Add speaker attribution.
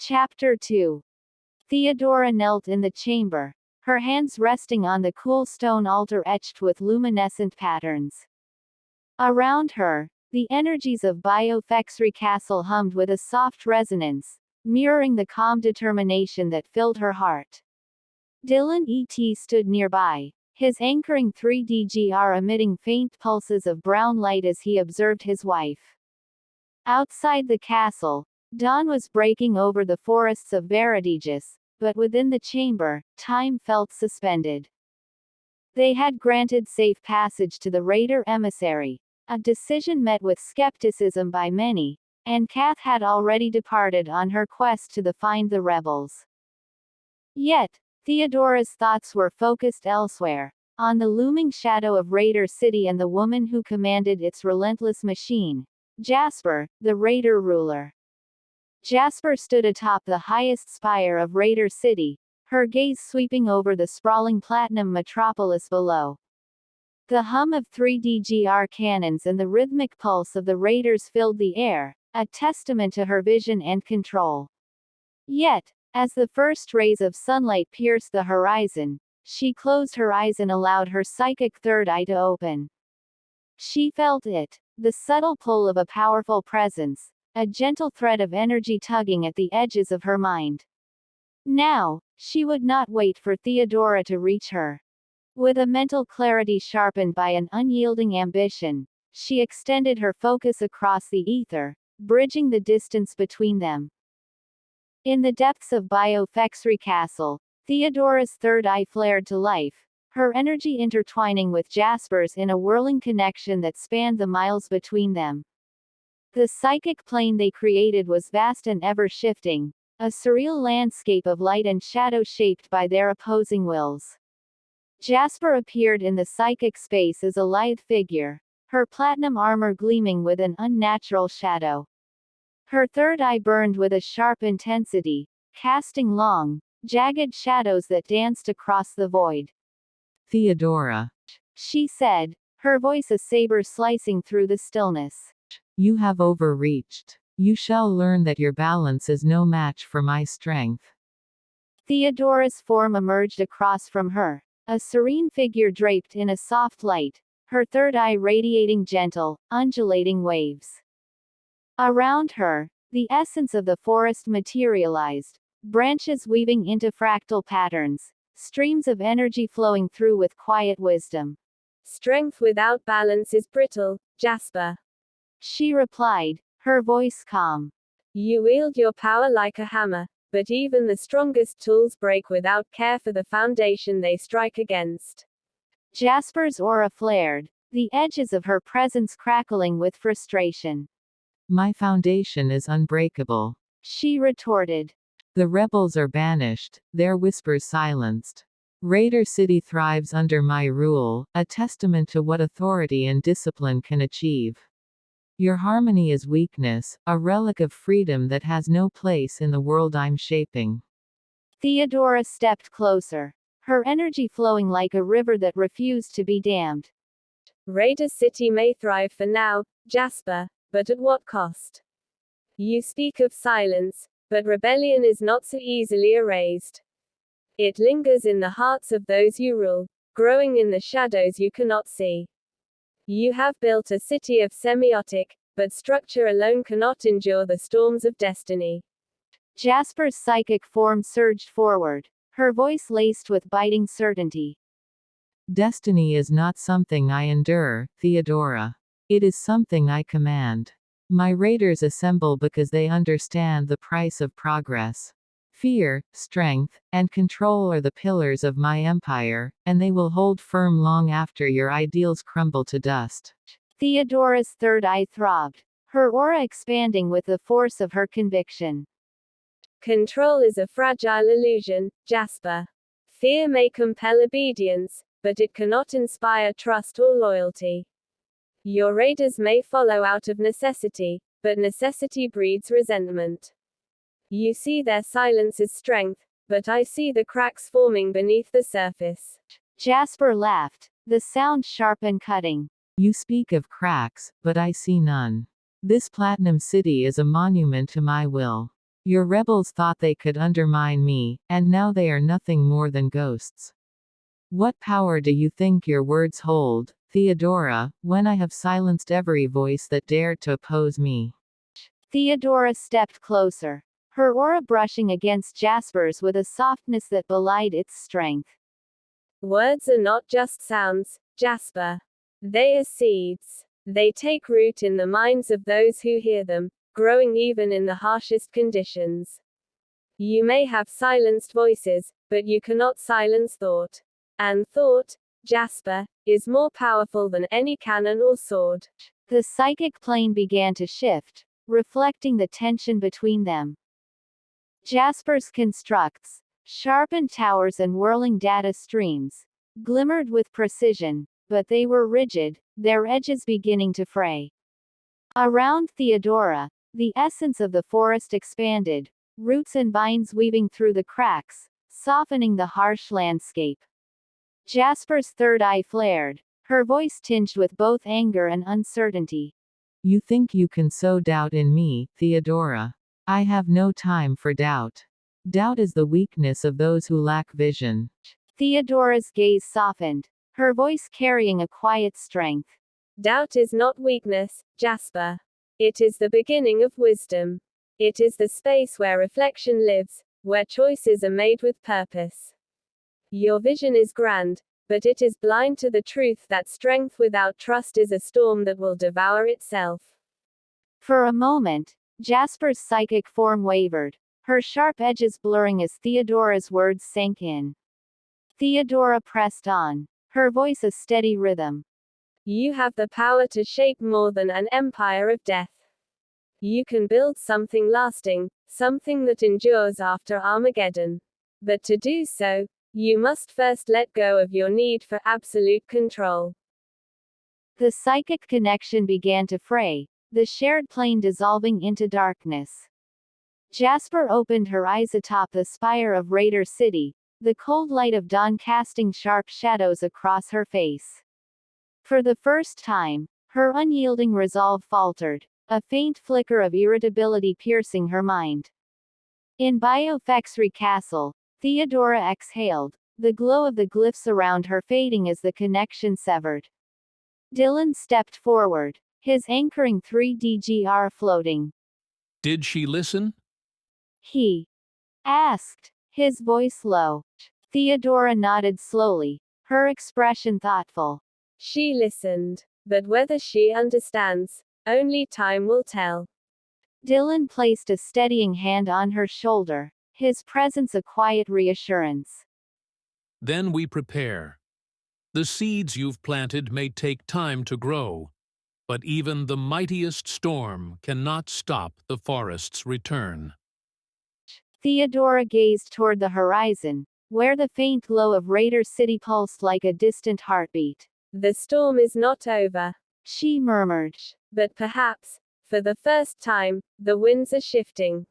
Speaker 1: Chapter 2. Theodora knelt in the chamber, her hands resting on the cool stone altar etched with luminescent patterns. Around her, the energies of Biofexry Castle hummed with a soft resonance, mirroring the calm determination that filled her heart. Dylan E.T. stood nearby, his anchoring 3DGR emitting faint pulses of brown light as he observed his wife. Outside the castle, dawn was breaking over the forests of Veritigus, but within the chamber, time felt suspended. They had granted safe passage to the raider emissary, a decision met with skepticism by many, and Kath had already departed on her quest to find the rebels. Yet, Theodora's thoughts were focused elsewhere, on the looming shadow of Raider City and the woman who commanded its relentless machine, Jasper, the raider ruler. Jasper stood atop the highest spire of Raider City, her gaze sweeping over the sprawling platinum metropolis below. The hum of 3DGR cannons and the rhythmic pulse of the raiders filled the air, a testament to her vision and control. Yet, as the first rays of sunlight pierced the horizon, she closed her eyes and allowed her psychic third eye to open. She felt it, the subtle pull of a powerful presence, a gentle thread of energy tugging at the edges of her mind. Now, she would not wait for Theodora to reach her. With a mental clarity sharpened by an unyielding ambition, she extended her focus across the ether, bridging the distance between them. In the depths of Biofexry Castle, Theodora's third eye flared to life, her energy intertwining with Jasper's in a whirling connection that spanned the miles between them. The psychic plane they created was vast and ever-shifting, a surreal landscape of light and shadow shaped by their opposing wills. Jasper appeared in the psychic space as a lithe figure, her platinum armor gleaming with an unnatural shadow. Her third eye burned with a sharp intensity, casting long, jagged shadows that danced across the void.
Speaker 2: Theodora,
Speaker 1: she said, her voice a saber slicing through the stillness.
Speaker 2: You have overreached. You shall learn that your balance is no match for my strength.
Speaker 1: Theodora's form emerged across from her, a serene figure draped in a soft light, her third eye radiating gentle, undulating waves. Around her, the essence of the forest materialized, branches weaving into fractal patterns, streams of energy flowing through with quiet wisdom.
Speaker 3: Strength without balance is brittle, Jasper,
Speaker 1: she replied, her voice calm.
Speaker 3: You wield your power like a hammer, but even the strongest tools break without care for the foundation they strike against.
Speaker 1: Jasper's aura flared, the edges of her presence crackling with frustration.
Speaker 2: My foundation is unbreakable,
Speaker 1: she retorted.
Speaker 2: The rebels are banished, their whispers silenced. Raider City thrives under my rule, a testament to what authority and discipline can achieve. Your harmony is weakness, a relic of freedom that has no place in the world I'm shaping.
Speaker 1: Theodora stepped closer, her energy flowing like a river that refused to be dammed.
Speaker 3: Raider City may thrive for now, Jasper, but at what cost? You speak of silence, but rebellion is not so easily erased. It lingers in the hearts of those you rule, growing in the shadows you cannot see. You have built a city of semiotic, but structure alone cannot endure the storms of destiny.
Speaker 1: Jasper's psychic form surged forward, her voice laced with biting certainty.
Speaker 2: Destiny is not something I endure, Theodora. It is something I command. My raiders assemble because they understand the price of progress. Fear, strength, and control are the pillars of my empire, and they will hold firm long after your ideals crumble to dust.
Speaker 1: Theodora's third eye throbbed, her aura expanding with the force of her conviction.
Speaker 3: Control is a fragile illusion, Jasper. Fear may compel obedience, but it cannot inspire trust or loyalty. Your raiders may follow out of necessity, but necessity breeds resentment. You see their silence as strength, but I see the cracks forming beneath the surface.
Speaker 1: Jasper laughed, the sound sharp and cutting.
Speaker 2: You speak of cracks, but I see none. This platinum city is a monument to my will. Your rebels thought they could undermine me, and now they are nothing more than ghosts. What power do you think your words hold, Theodora, when I have silenced every voice that dared to oppose me?
Speaker 1: Theodora stepped closer, her aura brushing against Jasper's with a softness that belied its strength.
Speaker 3: Words are not just sounds, Jasper. They are seeds. They take root in the minds of those who hear them, growing even in the harshest conditions. You may have silenced voices, but you cannot silence thought. And thought, Jasper, is more powerful than any cannon or sword.
Speaker 1: The psychic plane began to shift, reflecting the tension between them. Jasper's constructs, sharpened towers and whirling data streams, glimmered with precision, but they were rigid, their edges beginning to fray. Around Theodora, the essence of the forest expanded, roots and vines weaving through the cracks, softening the harsh landscape. Jasper's third eye flared, her voice tinged with both anger and uncertainty.
Speaker 2: You think you can sow doubt in me, Theodora. I have no time for doubt. Doubt is the weakness of those who lack vision.
Speaker 1: Theodora's gaze softened, her voice carrying a quiet strength.
Speaker 3: Doubt is not weakness, Jasper. It is the beginning of wisdom. It is the space where reflection lives, where choices are made with purpose. Your vision is grand, but it is blind to the truth that strength without trust is a storm that will devour itself.
Speaker 1: For a moment, Jasper's psychic form wavered, her sharp edges blurring as Theodora's words sank in. Theodora pressed on, her voice a steady rhythm.
Speaker 3: You have the power to shape more than an empire of death. You can build something lasting, something that endures after Armageddon. But to do so, you must first let go of your need for absolute control.
Speaker 1: The psychic connection began to fray, the shared plane dissolving into darkness. Jasper opened her eyes atop the spire of Raider City, the cold light of dawn casting sharp shadows across her face. For the first time, her unyielding resolve faltered, a faint flicker of irritability piercing her mind. In Biofexry Castle, Theodora exhaled, the glow of the glyphs around her fading as the connection severed. Dylan stepped forward, his anchoring 3DGR floating.
Speaker 4: Did she listen?
Speaker 1: He asked, his voice low. Theodora nodded slowly, her expression thoughtful.
Speaker 3: She listened, but whether she understands, only time will tell.
Speaker 1: Dylan placed a steadying hand on her shoulder, his presence a quiet reassurance.
Speaker 4: Then we prepare. The seeds you've planted may take time to grow, but even the mightiest storm cannot stop the forest's return.
Speaker 1: Theodora gazed toward the horizon, where the faint glow of Raider City pulsed like a distant heartbeat.
Speaker 3: The storm is not over,
Speaker 1: she murmured.
Speaker 3: but perhaps, for the first time, the winds are shifting.